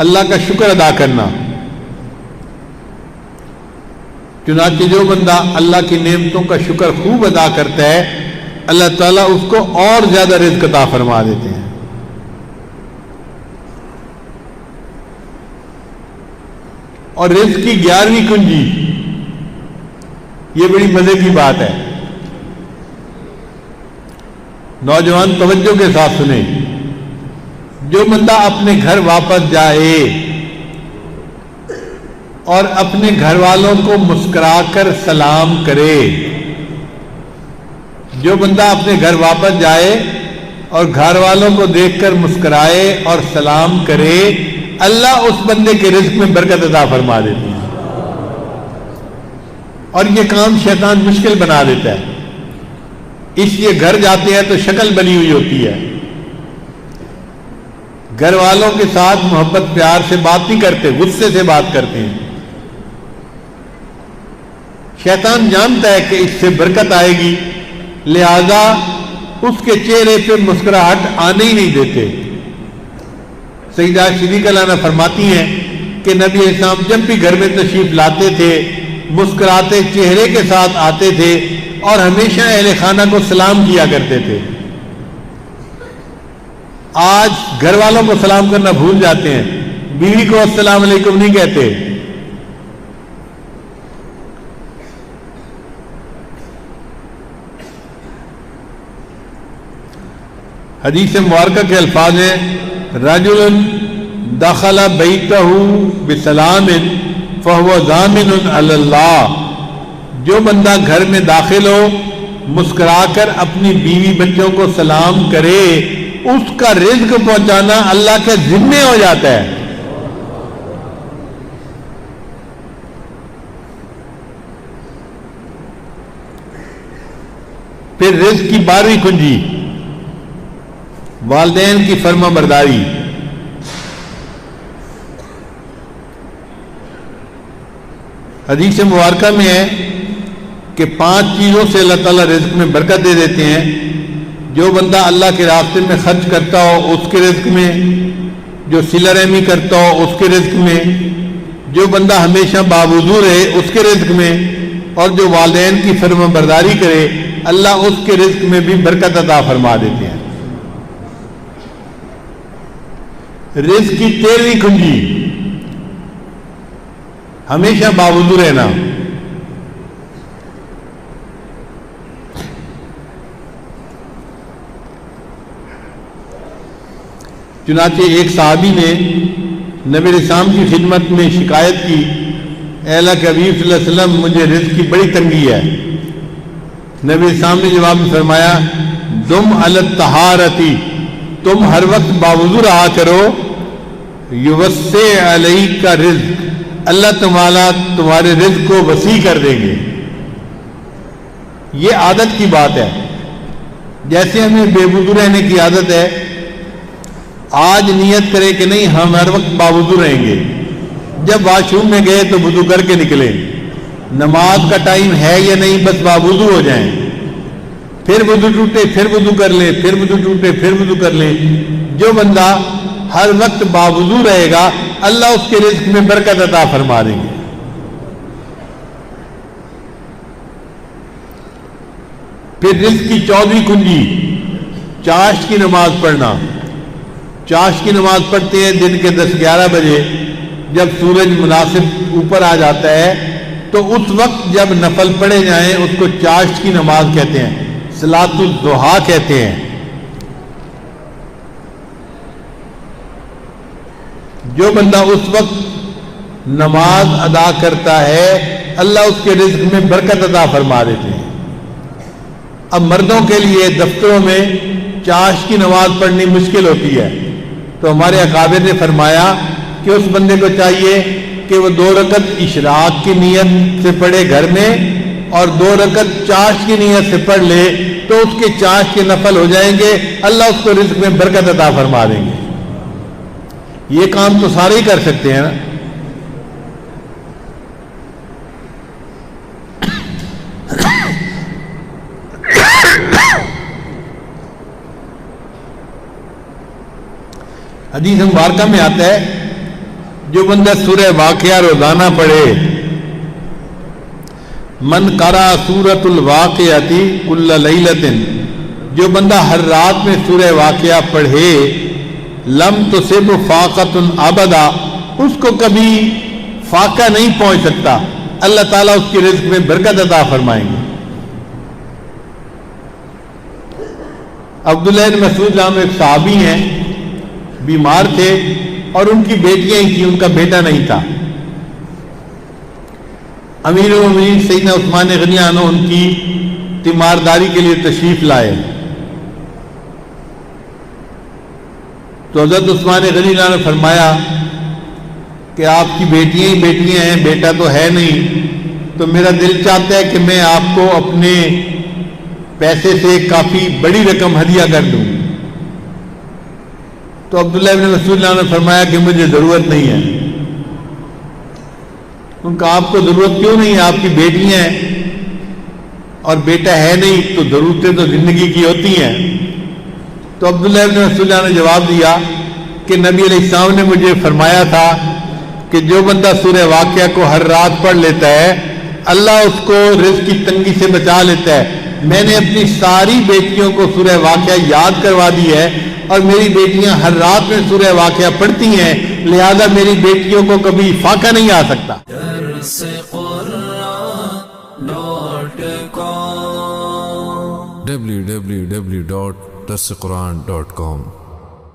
اللہ کا شکر ادا کرنا۔ چنانچہ جو بندہ اللہ کی نعمتوں کا شکر خوب ادا کرتا ہے اللہ تعالیٰ اس کو اور زیادہ رزق عطا فرما دیتے ہیں۔ اور رزق کی 11ویں کنجی، یہ بڑی مزے کی بات ہے، نوجوان توجہ کے ساتھ سنیں۔ جو بندہ اپنے گھر واپس جائے اور اپنے گھر والوں کو مسکرا کر سلام کرے، جو بندہ اپنے گھر واپس جائے اور گھر والوں کو دیکھ کر مسکرائے اور سلام کرے، اللہ اس بندے کے رزق میں برکت عطا فرما دیتی ہے۔ اور یہ کام شیطان مشکل بنا دیتا ہے، اس لیے گھر جاتے ہیں تو شکل بنی ہوئی ہوتی ہے، گھر والوں کے ساتھ محبت پیار سے بات نہیں کرتے، غصے سے بات کرتے ہیں۔ شیطان جانتا ہے کہ اس سے برکت آئے گی، لہذا اس کے چہرے پہ مسکراہٹ آنے ہی نہیں دیتے۔ سیدہ صدیقہ عنہا فرماتی ہیں کہ نبی اسلام جب بھی گھر میں تشریف لاتے تھے مسکراتے چہرے کے ساتھ آتے تھے اور ہمیشہ اہل خانہ کو سلام کیا کرتے تھے۔ آج گھر والوں کو سلام کرنا بھول جاتے ہیں، بیوی کو السلام علیکم نہیں کہتے۔ حدیث مبارکہ کے الفاظ ہیں رجل دخل بیتہ بسلام فہو ضامن علی اللہ، جو بندہ گھر میں داخل ہو مسکرا کر اپنی بیوی بچوں کو سلام کرے اس کا رزق پہنچانا اللہ کے ذمے ہو جاتا ہے۔ پھر رزق کی 12ویں کنجی والدین کی فرما برداری۔ حدیث مبارکہ میں ہے کہ 5 چیزوں سے اللہ تعالیٰ رزق میں برکت دے دیتے ہیں۔ جو بندہ اللہ کے راستے میں خرچ کرتا ہو اس کے رزق میں، جو صلہ رحمی کرتا ہو اس کے رزق میں، جو بندہ ہمیشہ باوضو رہے اس کے رزق میں، اور جو والدین کی فرما برداری کرے اللہ اس کے رزق میں بھی برکت عطا فرما دیتے ہیں۔ رزق کی 13ویں کنجی ہمیشہ باوضو رہنا۔ چنانچہ ایک صحابی نے نبی اسلام کی خدمت میں شکایت کی، اے اللہ کے حبیب صلی اللہ علیہ وسلم مجھے رزق کی بڑی تنگی ہے۔ نبی اسلام نے جواب میں فرمایا دم علی الطہارتی، تم ہر وقت باوضو رہا کرو، یوسع علیک کا رزق، اللہ تمہارے رزق کو وسیع کر دیں گے۔ یہ عادت کی بات ہے، جیسے ہمیں بے وضو رہنے کی عادت ہے، آج نیت کرے کہ نہیں ہم ہر وقت باوضو رہیں گے، جب واش روم میں گئے تو وضو کر کے نکلیں، نماز کا ٹائم ہے یا نہیں بس باوضو ہو جائیں، پھر وضو ٹوٹے پھر وضو کر لیں، پھر وضو ٹوٹے پھر وضو کر لیں۔ جو بندہ ہر وقت باوضو رہے گا اللہ اس کے رزق میں برکت عطا فرما دیں گے۔ پھر رزق کی 14ویں کنجی چاشت کی نماز پڑھنا۔ چاشت کی نماز پڑھتے ہیں دن کے 10-11 بجے، جب سورج مناسب اوپر آ جاتا ہے تو اس وقت جب نفل پڑھے جائیں اس کو چاشت کی نماز کہتے ہیں، صلاۃ الضحیٰ کہتے ہیں۔ جو بندہ اس وقت نماز ادا کرتا ہے اللہ اس کے رزق میں برکت عطا فرما دیتے ہیں۔ اب مردوں کے لیے دفتروں میں چاشت کی نماز پڑھنی مشکل ہوتی ہے، تو ہمارے اکابر نے فرمایا کہ اس بندے کو چاہیے کہ وہ 2 رکعت اشراق کی نیت سے پڑھے گھر میں اور 2 رکعت چاشت کی نیت سے پڑھ لے تو اس کے چاشت کے نفل ہو جائیں گے، اللہ اس کو رزق میں برکت عطا فرما دیں گے۔ یہ کام تو سارے ہی کر سکتے ہیں نا۔ حدیث مبارکہ میں آتا ہے جو بندہ سورہ واقعہ روزانہ پڑھے، من قرأ سورۃ الواقعۃ کل لیلۃ، جو بندہ ہر رات میں سورہ واقعہ پڑھے، لم تصب فاقۃ ابدا، اس کو کبھی فاقہ نہیں پہنچ سکتا، اللہ تعالیٰ اس کے رزق میں برکت عطا فرمائیں گے۔ عبداللہ بن مسعود نام ایک صحابی ہیں، بیمار تھے اور ان کی بیٹیاں ہی تھیں، ان کا بیٹا نہیں تھا۔ امیر المومنین سیدنا عثمان غنی عنہ ان کی تیمارداری کے لیے تشریف لائے، تو حضرت عثمان غنی عنہ نے فرمایا کہ آپ کی بیٹیاں ہی بیٹیاں ہیں، بیٹا تو ہے نہیں، تو میرا دل چاہتا ہے کہ میں آپ کو اپنے پیسے سے کافی بڑی رقم ہدیہ کر دوں۔ تو عبداللہ بن مسعود نے فرمایا کہ مجھے ضرورت نہیں ہے۔ ان کا آپ کو ضرورت کیوں نہیں ہے؟ آپ کی بیٹیاں ہیں اور بیٹا ہے نہیں، تو ضرورتیں تو زندگی کی ہوتی ہیں۔ تو عبداللہ بن مسعود نے جواب دیا کہ نبی علیہ السلام نے مجھے فرمایا تھا کہ جو بندہ سورہ واقعہ کو ہر رات پڑھ لیتا ہے، اللہ اس کو رزق کی تنگی سے بچا لیتا ہے۔ میں نے اپنی ساری بیٹیوں کو سورہ واقعہ یاد کروا دی ہے، اور میری بیٹیاں ہر رات میں سورہ واقعہ پڑھتی ہیں، لہذا میری بیٹیوں کو کبھی فاقہ نہیں آ سکتا۔ www.darsequran.com